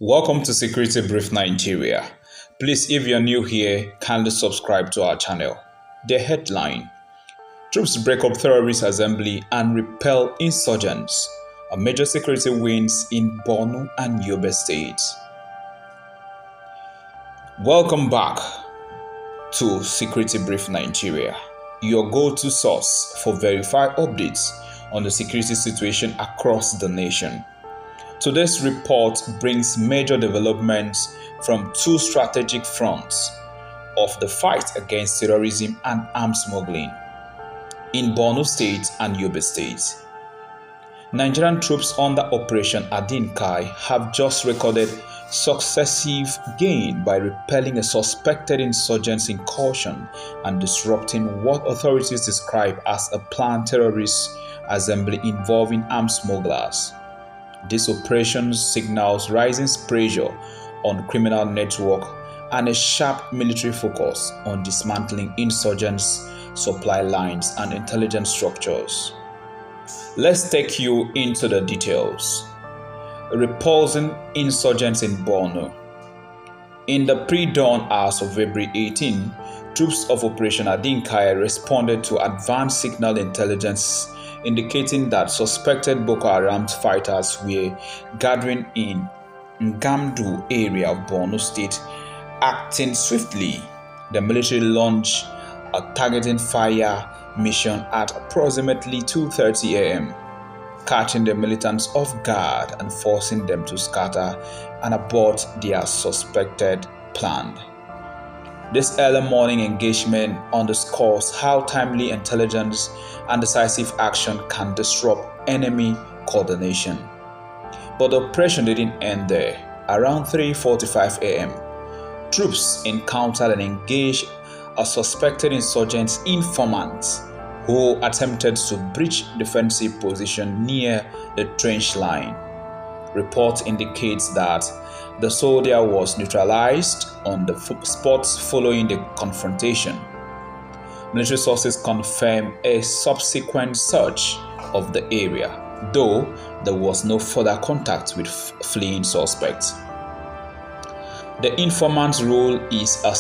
Welcome to Security Brief Nigeria. Please, if you're new here, kindly subscribe to our channel. The headline: Troops break up terrorist assembly and repel insurgents. A major security wins in Borno and Yobe states. Welcome back to Security Brief Nigeria, your go-to source for verified updates on the security situation across the nation. Today's report brings major developments from two strategic fronts of the fight against terrorism and arms smuggling in Borno State and Yobe State. Nigerian troops under Operation Adin Kai have just recorded successive gain by repelling a suspected insurgents incursion and disrupting what authorities describe as a planned terrorist assembly involving arms smugglers. This operation signals rising pressure on criminal network and a sharp military focus on dismantling insurgents, supply lines, and intelligence structures. Let's take you into the details. Repulsing insurgents in Borno. In the pre-dawn hours of February 18, troops of Operation Hadin Kai responded to advanced signal intelligence indicating that suspected Boko Haram fighters were gathering in Ngamdu area of Borno State. Acting swiftly, the military launched a targeting fire mission at approximately 2:30 a.m., catching the militants off guard and forcing them to scatter and abort their suspected plan. This early morning engagement underscores how timely intelligence and decisive action can disrupt enemy coordination. But the operation didn't end there. Around 3:45 a.m., troops encountered and engaged a suspected insurgent informant who attempted to breach defensive position near the trench line. Report indicates that the soldier was neutralized on the spot following the confrontation. Military sources confirm a subsequent search of the area, though there was no further contact with fleeing suspects. The informant's role is very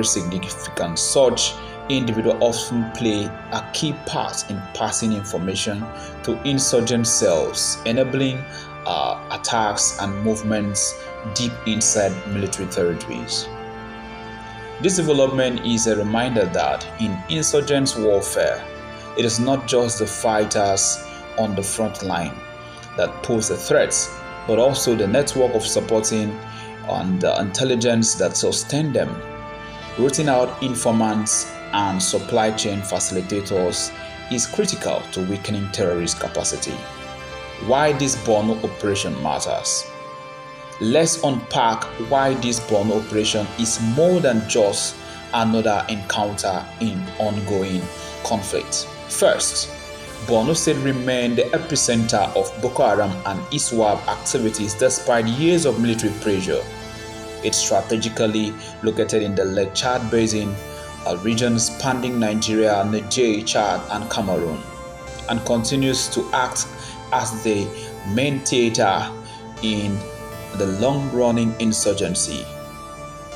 significant. Such individuals often play a key part in passing information to insurgent cells, enabling attacks and movements deep inside military territories. This development is a reminder that in insurgent warfare, it is not just the fighters on the front line that pose a threat, but also the network of supporting and the intelligence that sustain them. Rooting out informants and supply chain facilitators is critical to weakening terrorist capacity. Why this Borno operation matters. Let's unpack why this Borno operation is more than just another encounter in ongoing conflict. First, Borno State remained the epicenter of Boko Haram and ISWAP activities despite years of military pressure. It's strategically located in the Lake Chad Basin, a region spanning Nigeria, Niger, Chad, and Cameroon, and continues to act as the main theater in the long-running insurgency.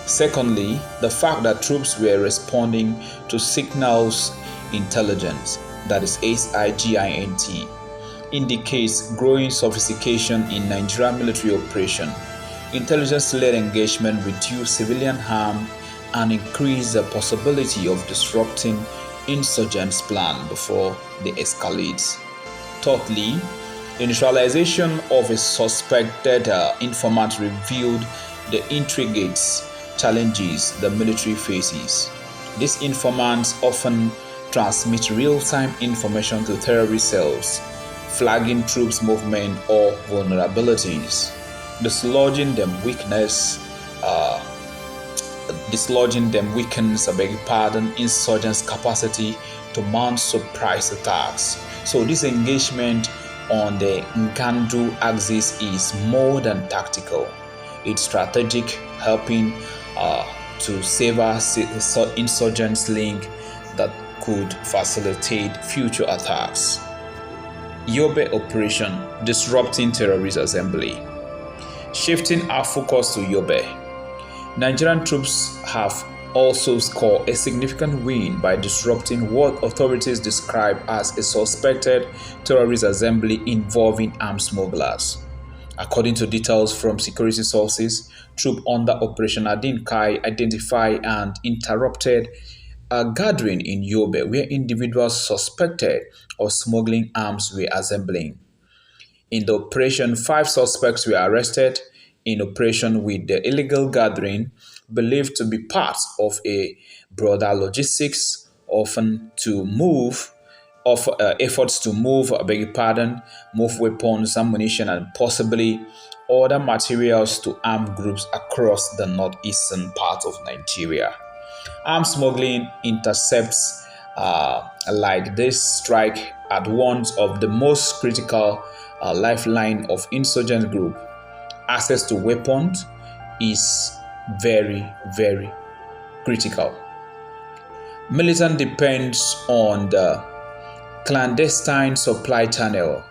Secondly, the fact that troops were responding to signals intelligence, that is SIGINT, indicates growing sophistication in Nigerian military operation. Intelligence-led engagement reduce civilian harm and increase the possibility of disrupting insurgents' plan before they escalate. Thirdly, the neutralization of a suspected informant revealed the intricate challenges the military faces. These informants often transmit real-time information to terrorist cells, flagging troops' movement or vulnerabilities. Dislodging them weakens insurgents' capacity to mount surprise attacks. So this engagement on the Ngandu axis is more than tactical. It's strategic, helping to sever insurgents' link that could facilitate future attacks. Yobe Operation Disrupting Terrorist Assembly. Shifting our focus to Yobe, Nigerian troops have also scored a significant win by disrupting what authorities describe as a suspected terrorist assembly involving armed smugglers. According to details from security sources, troops under Operation Adin Kai identified and interrupted a gathering in Yobe where individuals suspected of smuggling arms were assembling. In the operation, 5 suspects were arrested in operation with the illegal gathering believed to be part of a broader logistics often to move of efforts to move, I beg your pardon, move weapons, ammunition, and possibly other materials to armed groups across the northeastern part of Nigeria. Arms smuggling intercepts like this strike at one of the most critical lifeline of insurgent group. Access to weapons is very, very critical. Militant depends on the clandestine supply channel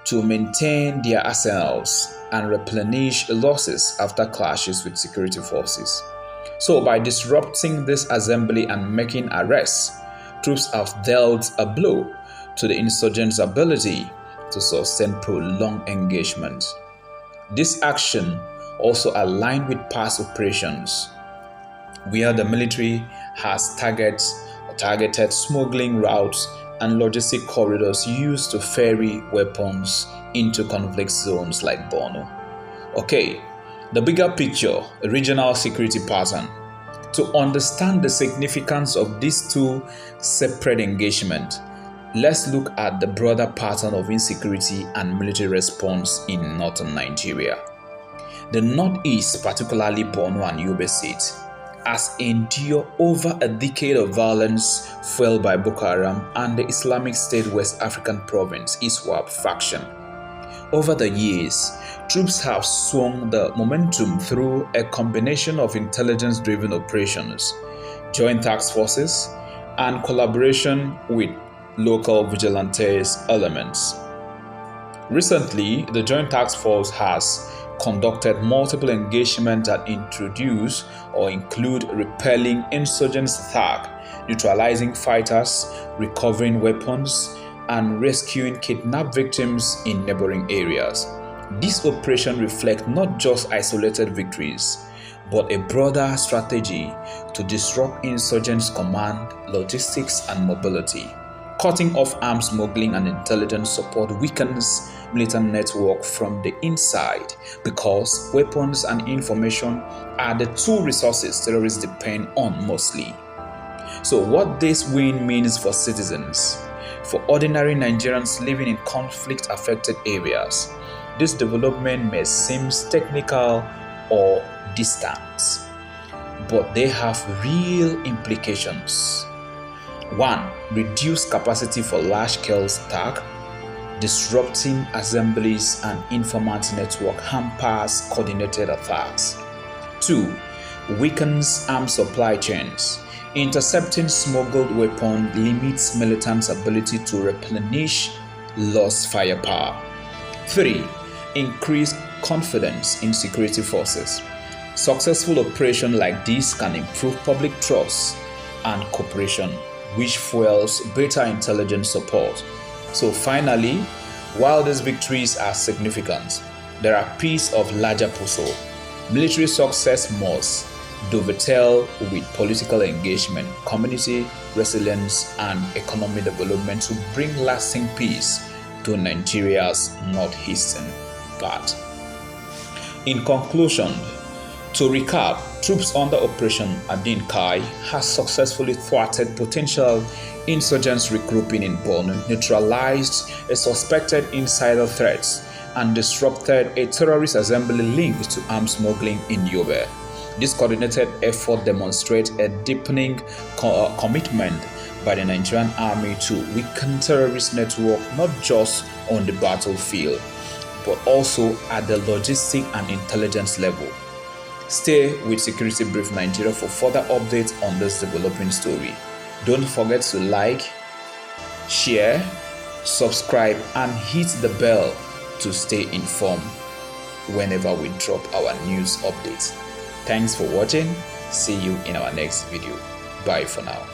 to maintain their arsenals and replenish losses after clashes with security forces. So by disrupting this assembly and making arrests, troops have dealt a blow to the insurgents' ability to sustain prolonged engagement. This action also aligned with past operations where the military has targeted smuggling routes and logistic corridors used to ferry weapons into conflict zones like Borno. Okay, the bigger picture, a regional security pattern. To understand the significance of these two separate engagements, let's look at the broader pattern of insecurity and military response in northern Nigeria. The northeast, particularly Borno and Yobe State, has endured over a decade of violence fueled by Boko Haram and the Islamic State West African Province ISWAP faction. Over the years, troops have swung the momentum through a combination of intelligence-driven operations, joint task forces, and collaboration with local vigilantes elements. Recently, the Joint Task Force has conducted multiple engagements that introduce or include repelling insurgents' attack, neutralizing fighters, recovering weapons, and rescuing kidnapped victims in neighboring areas. This operation reflects not just isolated victories, but a broader strategy to disrupt insurgents' command, logistics, and mobility. Cutting off arms smuggling and intelligence support weakens militant network from the inside because weapons and information are the two resources terrorists depend on mostly. So what this win means for citizens, for ordinary Nigerians living in conflict-affected areas, this development may seem technical or distant, but they have real implications. 1. Reduced capacity for large-scale attack. Disrupting assemblies and informant network hampers coordinated attacks. 2. Weakens armed supply chains. Intercepting smuggled weapons limits militants' ability to replenish lost firepower. 3. Increased confidence in security forces. Successful operations like this can improve public trust and cooperation, which fuels better intelligence support. So finally, while these victories are significant, there are pieces of larger puzzle. Military success must dovetail with political engagement, community resilience, and economic development to bring lasting peace to Nigeria's northeastern part. In conclusion, to recap, troops under Operation Hadin Kai has successfully thwarted potential insurgents regrouping in Borno, neutralized a suspected insider threats, and disrupted a terrorist assembly linked to arms smuggling in Yobe. This coordinated effort demonstrates a deepening commitment by the Nigerian Army to weaken terrorist network not just on the battlefield, but also at the logistic and intelligence level. Stay with Security Brief Nigeria for further updates on this developing story. Don't forget to like, share, subscribe and hit the bell to stay informed whenever we drop our news updates. Thanks for watching. See you in our next video. Bye for now.